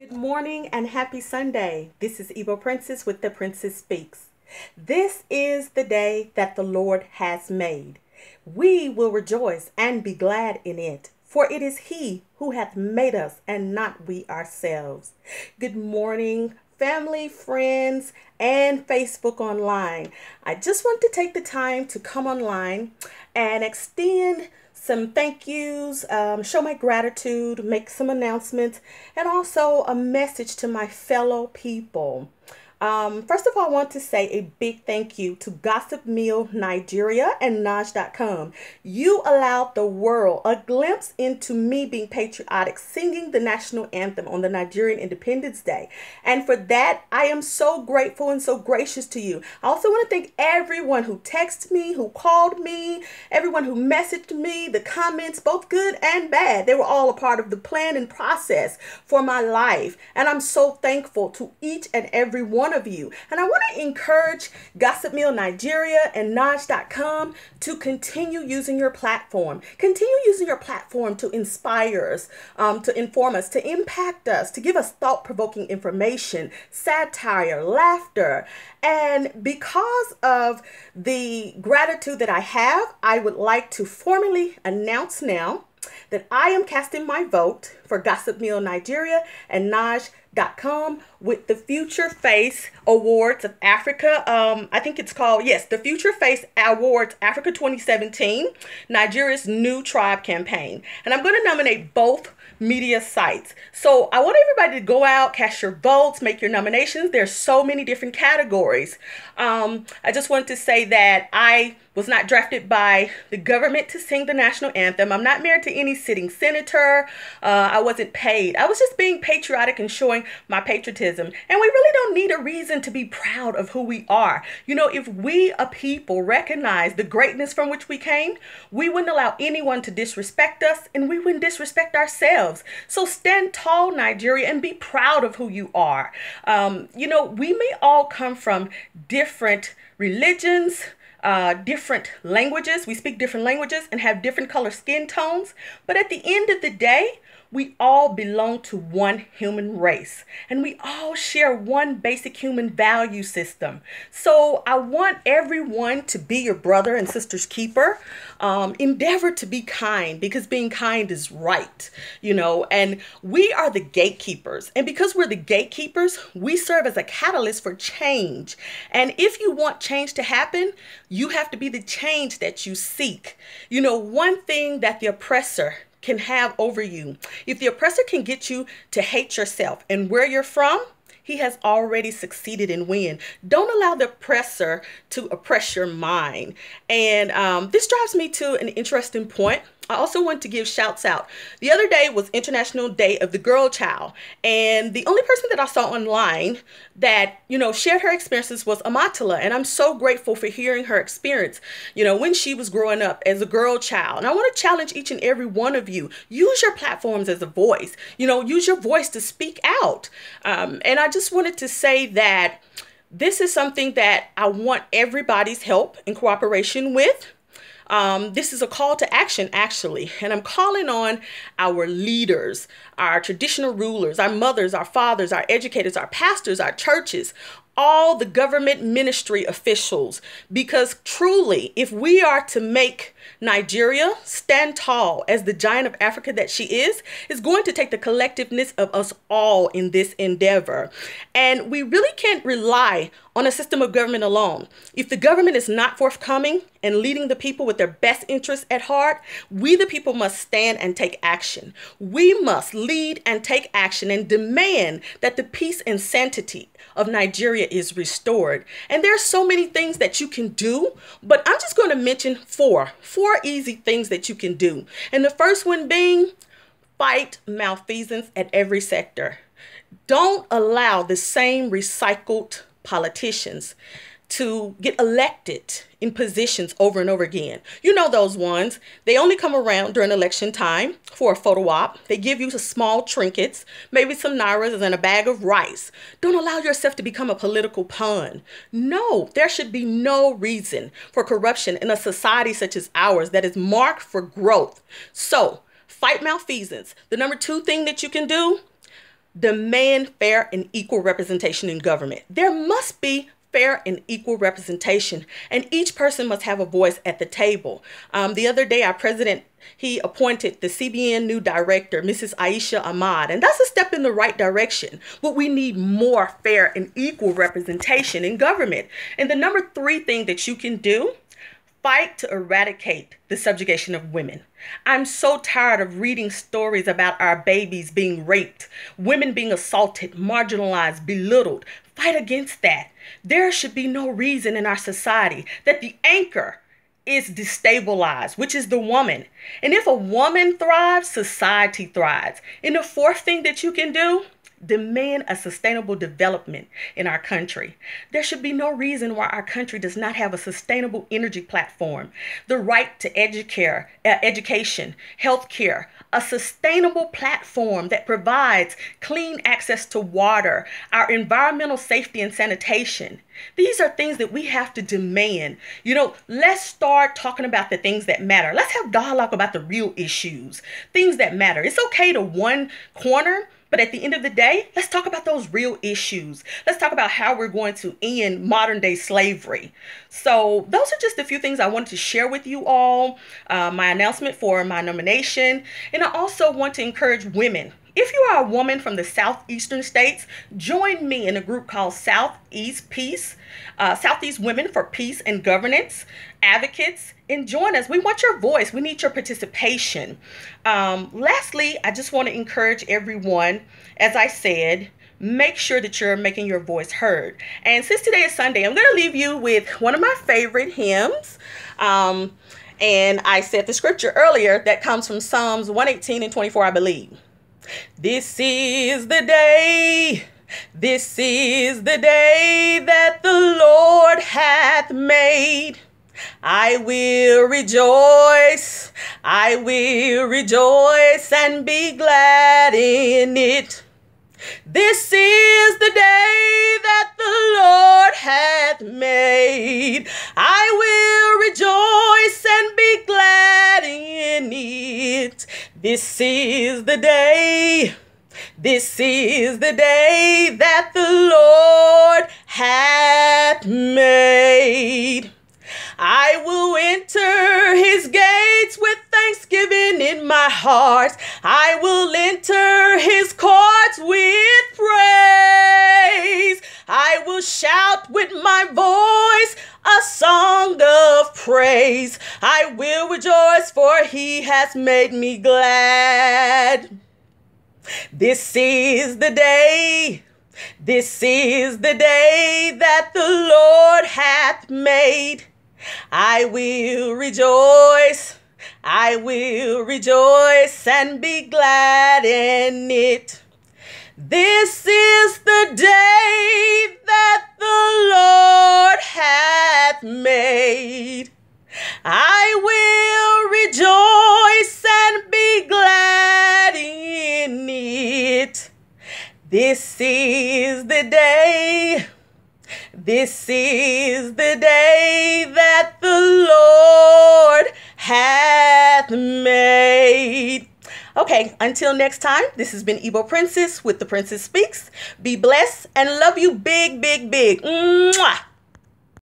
Good morning and happy Sunday. This is Ebo Princess with The Princess Speaks. This is the day that the Lord has made. We will rejoice and be glad in it, for it is He who hath made us and not we ourselves. Good morning, family, friends, and Facebook online. I just want to take the time to come online and extend some thank yous, show my gratitude, make some announcements, and also a message to my fellow people. First of all, I want to say a big thank you to Gossipmill Nigeria and Naj.com. You allowed the world a glimpse into me being patriotic, singing the national anthem on the Nigerian Independence Day. And for that, I am so grateful and so gracious to you. I also want to thank everyone who texted me, who called me, everyone who messaged me, the comments, both good and bad. They were all a part of the plan and process for my life. And I'm so thankful to each and every one of you. And I want to encourage Gossipmill Nigeria and Naj.com to continue using your platform. Continue using your platform to inspire us, to inform us, to impact us, to give us thought-provoking information, satire, laughter. And because of the gratitude that I have, I would like to formally announce now that I am casting my vote for Gossipmill Nigeria and Naj.com with the Future Face Awards of Africa. I think it's called, yes, the Future Face Awards Africa 2017, Nigeria's new tribe campaign. And I'm going to nominate both media sites. So I want everybody to go out, cast your votes, make your nominations. There's so many different categories. I just wanted to say that I was not drafted by the government to sing the national anthem. I'm not married to any sitting senator. I wasn't paid. I was just being patriotic and showing my patriotism. And we really don't need a reason to be proud of who we are. You know, if we, a people, recognize the greatness from which we came, we wouldn't allow anyone to disrespect us, and we wouldn't disrespect ourselves. So stand tall, Nigeria, and be proud of who you are. You know, we may all come from different religions, different languages. We speak different languages and have different color skin tones. But at the end of the day, we all belong to one human race, and we all share one basic human value system. So I want everyone to be your brother and sister's keeper. Endeavor to be kind, because being kind is right, you know, and we are the gatekeepers. And because we're the gatekeepers, we serve as a catalyst for change. And if you want change to happen, you have to be the change that you seek. You know, one thing that the oppressor can have over you, if the oppressor can get you to hate yourself and where you're from, he has already succeeded in win. Don't allow the oppressor to oppress your mind. And this drives me to an interesting point. I also want to give shouts out. The other day was International Day of the Girl Child. And the only person that I saw online that, you know, shared her experiences was Amatala. And I'm so grateful for hearing her experience, you know, when she was growing up as a girl child. And I want to challenge each and every one of you. Use your platforms as a voice. You know, use your voice to speak out. And I just wanted to say that this is something that I want everybody's help and cooperation with. This is a call to action, actually, and I'm calling on our leaders, our traditional rulers, our mothers, our fathers, our educators, our pastors, our churches, all the government ministry officials, because truly, if we are to make Nigeria stand tall as the giant of Africa that she is, it's going to take the collectiveness of us all in this endeavor. And we really can't rely on a system of government alone. If the government is not forthcoming and leading the people with their best interests at heart, we the people must stand and take action. We must lead and take action and demand that the peace and sanctity of Nigeria is restored. And there are so many things that you can do, but I'm just going to mention four easy things that you can do. And the first one being, fight malfeasance at every sector. Don't allow the same recycled politicians to get elected in positions over and over again. You know those ones. They only come around during election time for a photo op. They give you some small trinkets, maybe some nairas and a bag of rice. Don't allow yourself to become a political pawn. No, there should be no reason for corruption in a society such as ours that is marked for growth. So, fight malfeasance. The number two thing that you can do, Demand fair and equal representation in government. There must be fair and equal representation, and each person must have a voice at the table. The other day, our president, he appointed the CBN new director, Mrs. Aisha Ahmad, and that's a step in the right direction. But we need more fair and equal representation in government. And the number 3 thing that you can do: fight to eradicate the subjugation of women. I'm so tired of reading stories about our babies being raped, women being assaulted, marginalized, belittled. Fight against that. There should be no reason in our society that the anchor is destabilized, which is the woman. And if a woman thrives, society thrives. And the 4th thing that you can do: demand a sustainable development in our country. There should be no reason why our country does not have a sustainable energy platform, the right to education, healthcare, a sustainable platform that provides clean access to water, our environmental safety and sanitation. These are things that we have to demand. Let's start talking about the things that matter. Let's have dialogue about the real issues, things that matter. It's okay to one corner, but at the end of the day, let's talk about those real issues. Let's talk about how we're going to end modern day slavery. So those are just a few things I wanted to share with you all. My announcement for my nomination. And I also want to encourage women. If you are a woman from the southeastern states, join me in a group called Southeast Women for Peace and Governance Advocates, and join us. We want your voice. We need your participation. Lastly, I just want to encourage everyone, as I said, make sure that you're making your voice heard. And since today is Sunday, I'm going to leave you with one of my favorite hymns. And I said the scripture earlier that comes from Psalms 118 and 24, I believe. This is the day that the Lord hath made. I will rejoice and be glad in it. This is the day that the Lord hath made. I will rejoice and be glad in it. This is the day that the Lord hath made. I will enter his gates with thanksgiving in my heart. I will enter his courts with praise. I will shout with my voice a song of praise. I will rejoice, for he has made me glad. This is the day that the Lord hath made. I will rejoice and be glad in it. This is the day that the Lord hath made. I will rejoice and be glad in it. This is the day that the Lord hath made. Okay, until next time, this has been Igbo Princess with The Princess Speaks. Be blessed and love you big, big, big. Mwah!